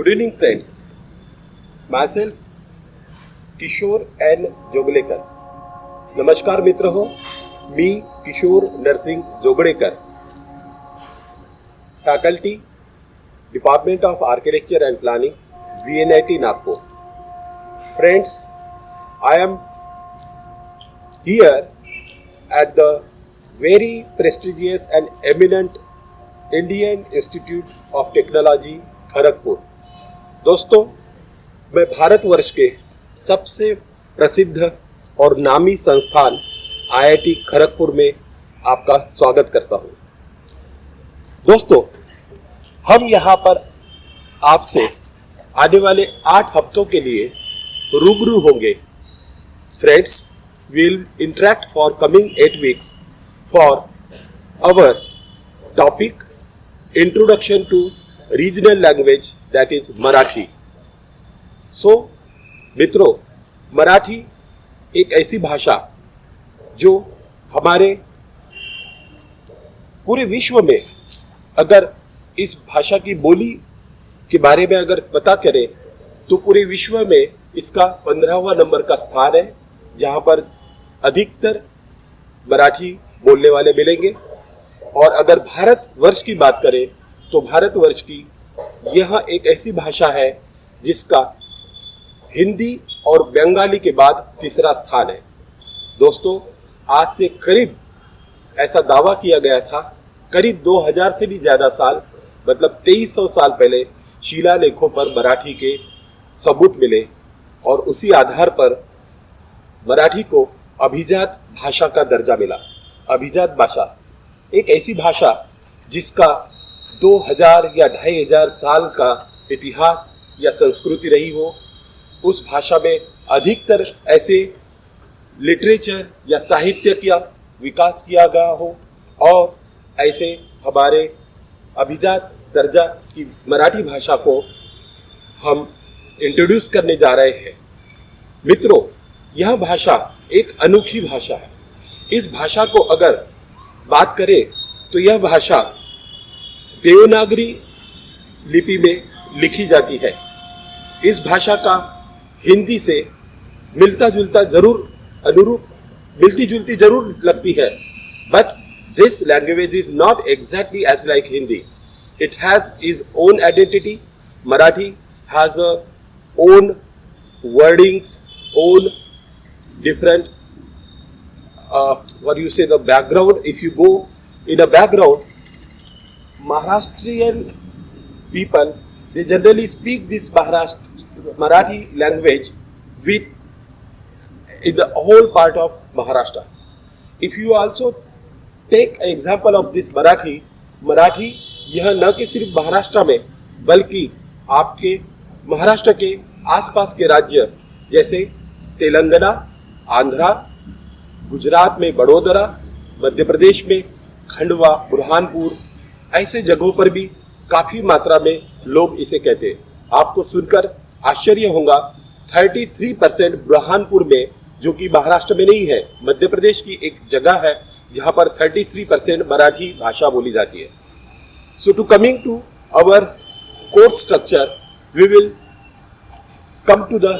Good evening friends. Myself Kishore N Joglekar. नमस्कार मित्र हो, मी Kishore Narsing Joglekar, faculty department of architecture and planning, VNIT Nagpur. Friends, I am here at the very prestigious and eminent Indian Institute of Technology, Kharagpur. दोस्तों, मैं भारतवर्ष के सबसे प्रसिद्ध और नामी संस्थान IIT खड़गपुर में आपका स्वागत करता हूं. दोस्तों, हम यहाँ पर आपसे आने वाले 8 हफ्तों के लिए रूबरू होंगे. Friends, we'll interact for coming 8 weeks for our topic Introduction to Regional Language, that is Marathi. So, मित्रों, मराठी एक ऐसी भाषा जो हमारे पूरे विश्व में, अगर इस भाषा की बोली के बारे में अगर पता करें तो पूरे विश्व में इसका 15वां नंबर का स्थान है, जहां पर अधिकतर मराठी बोलने वाले मिलेंगे. और अगर भारतवर्ष की बात करें तो भारतवर्ष की यह एक ऐसी भाषा है जिसका हिंदी और बंगाली के बाद तीसरा स्थान है. दोस्तों, आज से करीब ऐसा दावा किया गया था, करीब 2000 से भी ज़्यादा साल, मतलब 2300 साल पहले शिलालेखों पर मराठी के सबूत मिले और उसी आधार पर मराठी को अभिजात भाषा का दर्जा मिला. अभिजात भाषा एक ऐसी भाषा जिसका 2000 या 2500 साल का इतिहास या संस्कृति रही हो. उस भाषा में अधिकतर ऐसे लिटरेचर या साहित्य का विकास किया गया हो और ऐसे हमारे अभिजात दर्जा की मराठी भाषा को हम इंट्रोड्यूस करने जा रहे हैं. मित्रों, यह भाषा एक अनोखी भाषा है. इस भाषा को अगर बात करें तो यह भाषा देवनागरी लिपि में लिखी जाती है. इस भाषा का हिंदी से मिलता जुलता जरूर अनुरूप मिलती जुलती जरूर लगती है, but this language is not exactly as like Hindi. It has its own identity. Marathi has a own wordings, own different what you say, the background. If you go in a background, Maharashtrian people, they generally speak this Marathi language with in the whole part of Maharashtra. If you also take an example of this Marathi यह न कि सिर्फ महाराष्ट्र में बल्कि आपके महाराष्ट्र के आसपास के राज्य जैसे तेलंगाना, आंध्रा, गुजरात में बड़ोदरा, मध्य प्रदेश में खंडवा, बुरहानपुर, ऐसे जगहों पर भी काफ़ी मात्रा में लोग इसे कहते हैं. आपको सुनकर आश्चर्य होगा, 33% बुरहानपुर में, जो कि महाराष्ट्र में नहीं है, मध्य प्रदेश की एक जगह है जहां पर 33% मराठी भाषा बोली जाती है. So to coming to our course structure, we will come to the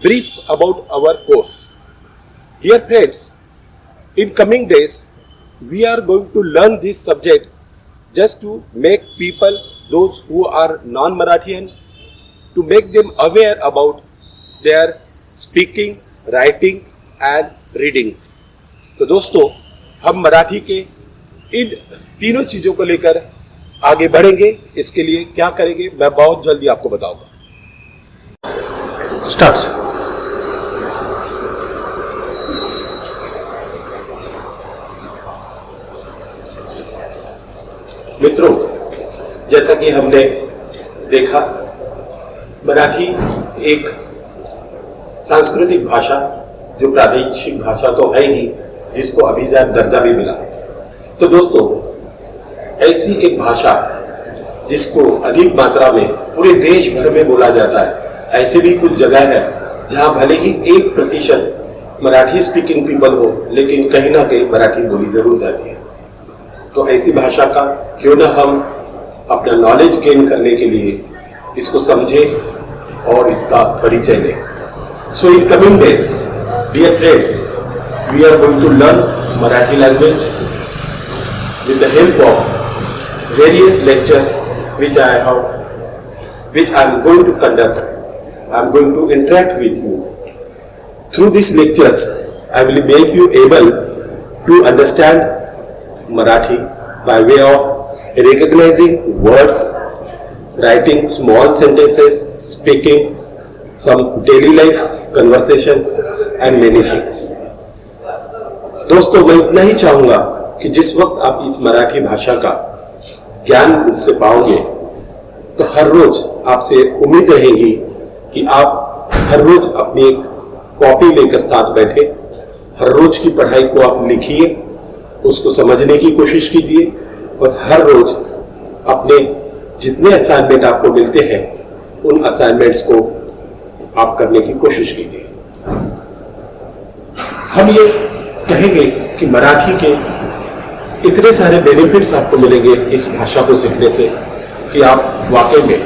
brief about our course. Dear friends, in coming days we are going to learn this subject just to make people, those who are non-Marathian, to make them aware about their speaking, writing and reading. तो दोस्तों, हम मराठी के इन तीनों चीज़ों को लेकर आगे बढ़ेंगे. इसके लिए क्या करेंगे मैं बहुत जल्दी आपको बताऊंगा. Starts. मित्रों, जैसा कि हमने देखा, मराठी एक सांस्कृतिक भाषा, जो प्रादेशिक भाषा तो है ही, जिसको अभिजात दर्जा भी मिला. तो दोस्तों, ऐसी एक भाषा जिसको अधिक मात्रा में पूरे देश भर में बोला जाता है, ऐसे भी कुछ जगह है जहां भले ही 1% मराठी स्पीकिंग पीपल हो, लेकिन कहीं ना कहीं मराठी बोली जरूर जाती है. तो ऐसी भाषा का क्यों ना हम अपना नॉलेज गेन करने के लिए इसको समझे और इसका परिचय लें। So in coming days, dear friends, we are going to learn Marathi language with the help of various lectures which I am going to conduct. I am going to interact with you. Through these lectures, I will make you able to understand Marathi by way of recognizing words, writing small sentences, speaking some daily life conversations and many things. दोस्तों, मैं इतना ही चाहूँगा कि जिस वक्त आप इस मराठी भाषा का ज्ञान मुझसे पाओगे तो हर रोज आपसे उम्मीद रहेगी कि आप हर रोज अपनी एक कॉपी लेकर साथ बैठे, हर रोज की पढ़ाई को आप लिखिए, उसको समझने की कोशिश कीजिए और हर रोज अपने जितने असाइनमेंट आपको मिलते हैं उन असाइनमेंट्स को आप करने की कोशिश कीजिए। हम ये कहेंगे कि मराठी के इतने सारे बेनिफिट्स आपको मिलेंगे इस भाषा को सीखने से कि आप वाकई में,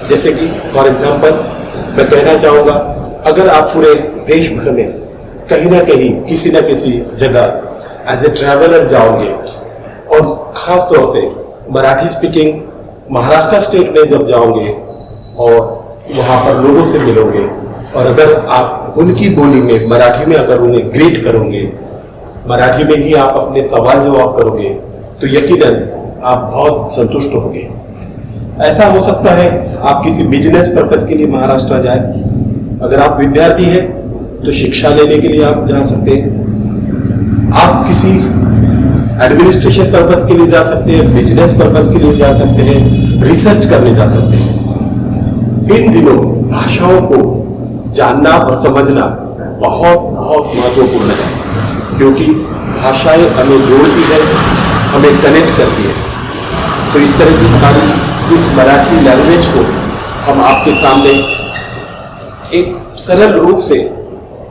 जैसे कि फॉर एग्जांपल मैं कहना चाहूँगा, अगर आप पूरे देश भर में कहीं ना कहीं किसी न किसी जगह एज ए ट्रैवलर जाओगे और ख़ास तौर से मराठी स्पीकिंग महाराष्ट्र स्टेट में जब जाओगे और वहाँ पर लोगों से मिलोगे और अगर आप उनकी बोली में मराठी में अगर उन्हें ग्रीट करोगे, मराठी में ही आप अपने सवाल जवाब करोगे तो यकीनन आप बहुत संतुष्ट होंगे। ऐसा हो सकता है आप किसी बिजनेस पर्पस के लिए महाराष्ट्र जाए, अगर आप विद्यार्थी हैं तो शिक्षा लेने के लिए आप जा सकते हैं, आप किसी एडमिनिस्ट्रेशन पर्पस के लिए जा सकते हैं, बिजनेस पर्पस के लिए जा सकते हैं, रिसर्च करने जा सकते हैं। इन दिनों भाषाओं को जानना और समझना बहुत बहुत महत्वपूर्ण है, क्योंकि भाषाएं हमें जोड़ती है, हमें कनेक्ट करती है। तो इस तरह की हमारी इस मराठी लैंग्वेज को हम आपके सामने एक सरल रूप से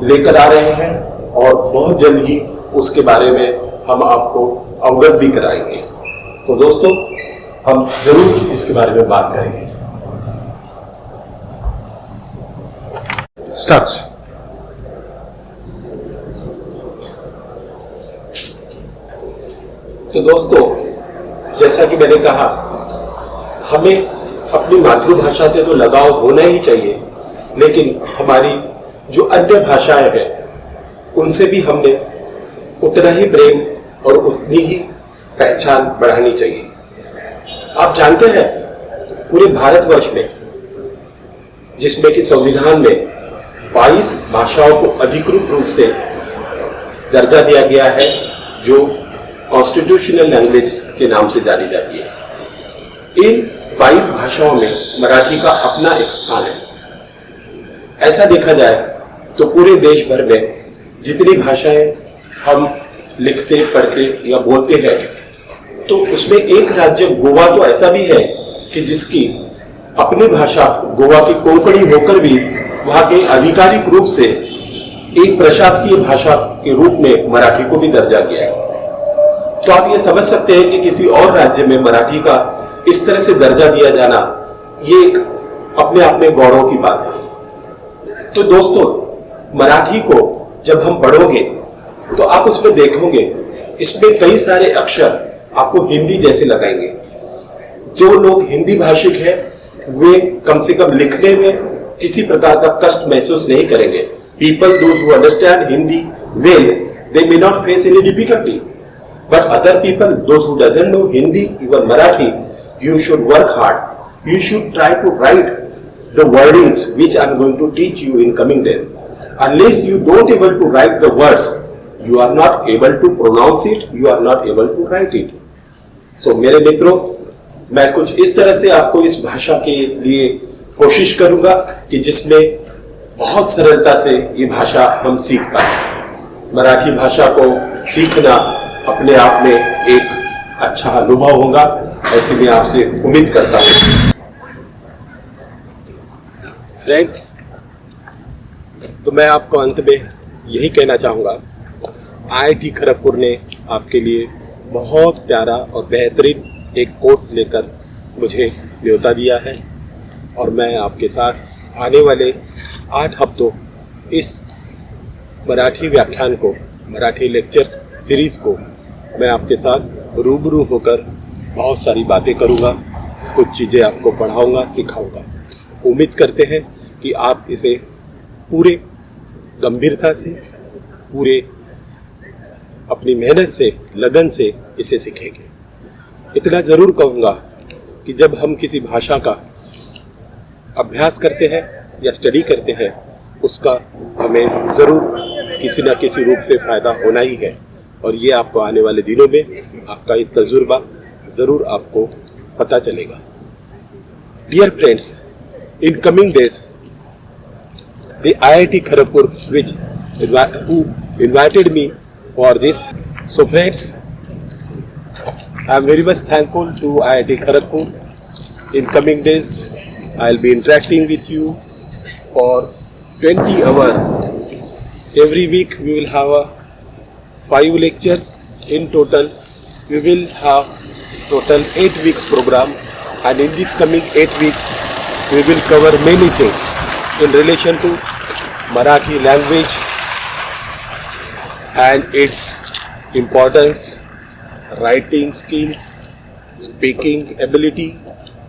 लेकर आ रहे हैं और बहुत जल्द ही उसके बारे में हम आपको अवगत भी कराएंगे। तो दोस्तों, हम जरूर इसके बारे में बात करेंगे। स्टार्ट। तो दोस्तों, जैसा कि मैंने कहा, हमें अपनी मातृभाषा से तो लगाव होना ही चाहिए, लेकिन हमारी जो अन्य भाषाएं हैं उनसे भी हमने उतना ही प्रेम और उतनी ही पहचान बढ़ानी चाहिए। आप जानते हैं, पूरे भारतवर्ष में, जिसमें कि संविधान में 22 भाषाओं को अधिकृत रूप से दर्जा दिया गया है, जो कॉन्स्टिट्यूशनल लैंग्वेज के नाम से जानी जाती है। इन 22 भाषाओं में मराठी का अपना एक स्थान है। ऐसा देखा जाए तो पूरे देश भर में जितनी भाषाएं हम लिखते, पढ़ते या बोलते हैं, तो उसमें एक राज्य गोवा तो ऐसा भी है कि जिसकी अपनी भाषा गोवा की कोंकणी होकर भी वहां के आधिकारिक रूप से एक प्रशासकीय भाषा के रूप में मराठी को भी दर्जा दिया है। तो आप ये समझ सकते हैं कि किसी और राज्य में मराठी का इस तरह से दर्जा दिया जाना, ये एक अपने आप में गौरव की बात है। तो दोस्तों, मराठी को जब हम पढ़ोगे तो आप उसमें देखोगे इसमें कई सारे अक्षर आपको हिंदी जैसे लगाएंगे। जो लोग हिंदी भाषिक हैं वे कम से कम लिखने में किसी प्रकार का कष्ट महसूस नहीं करेंगे। People those who understand Hindi well, they may not face any difficulty, but other people those who doesn't know Hindi, even Marathi, you should work hard. You should try to write the wordings which I am going to teach you in coming days. Unless you don't able to write the words, you are not able to pronounce it, you are not able to write it. So मेरे मित्रों, मैं कुछ इस तरह से आपको इस भाषा के लिए कोशिश करूंगा कि जिसमें बहुत सरलता से ये भाषा हम सीख पाए। मराठी भाषा को सीखना अपने आप में एक अच्छा अनुभव होगा, ऐसे मैं आपसे उम्मीद करता हूं। फ्रेंड्स, तो मैं आपको अंत में यही कहना चाहूँगा, IIT खड़गपुर ने आपके लिए बहुत प्यारा और बेहतरीन एक कोर्स लेकर मुझे न्योता दिया है और मैं आपके साथ आने वाले 8 हफ्तों इस मराठी व्याख्यान को, मराठी लेक्चर्स सीरीज़ को मैं आपके साथ रूबरू होकर बहुत सारी बातें करूँगा, कुछ चीज़ें आपको पढ़ाऊँगा, सिखाऊँगा। उम्मीद करते हैं कि आप इसे पूरे गंभीरता से, पूरे अपनी मेहनत से, लगन से इसे सीखेंगे। इतना ज़रूर कहूँगा कि जब हम किसी भाषा का अभ्यास करते हैं या स्टडी करते हैं, उसका हमें ज़रूर किसी न किसी रूप से फ़ायदा होना ही है, और ये आपको आने वाले दिनों में आपका ये तजुर्बा ज़रूर आपको पता चलेगा। Dear friends, in coming days the IIT Kharagpur who invited me for this. So friends, I am very much thankful to IIT Kharagpur. In coming days, I will be interacting with you for 20 hours. Every week we will have 5 lectures. In total, we will have total 8 weeks program, and in this coming 8 weeks, we will cover many things in relation to Marathi language and its importance, writing skills, speaking ability,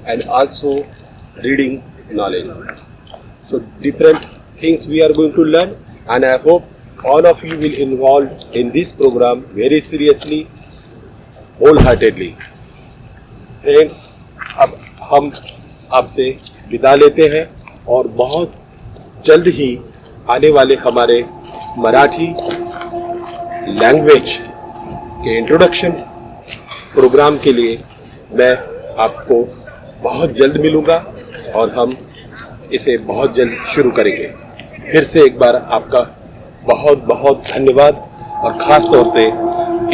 and also reading knowledge. So different things we are going to learn, and I hope all of you will involve in this program very seriously, wholeheartedly. Friends, अब हम आपसे विदा लेते हैं और बहुत जल्द ही आने वाले हमारे मराठी लैंग्वेज के इंट्रोडक्शन प्रोग्राम के लिए मैं आपको बहुत जल्द मिलूँगा और हम इसे बहुत जल्द शुरू करेंगे। फिर से एक बार आपका बहुत बहुत धन्यवाद, और ख़ास तौर से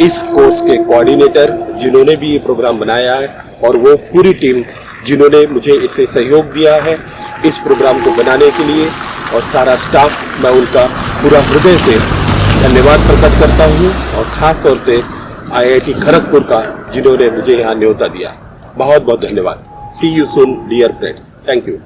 इस कोर्स के कोऑर्डिनेटर जिन्होंने भी ये प्रोग्राम बनाया है, और वो पूरी टीम जिन्होंने मुझे इसे सहयोग दिया है इस प्रोग्राम को बनाने के लिए, और सारा स्टाफ, मैं उनका पूरा हृदय से धन्यवाद प्रकट करता हूँ, और ख़ास तौर से IIT खड़गपुर का जिन्होंने मुझे यहाँ न्योता दिया। बहुत बहुत धन्यवाद। See you soon dear friends. Thank you.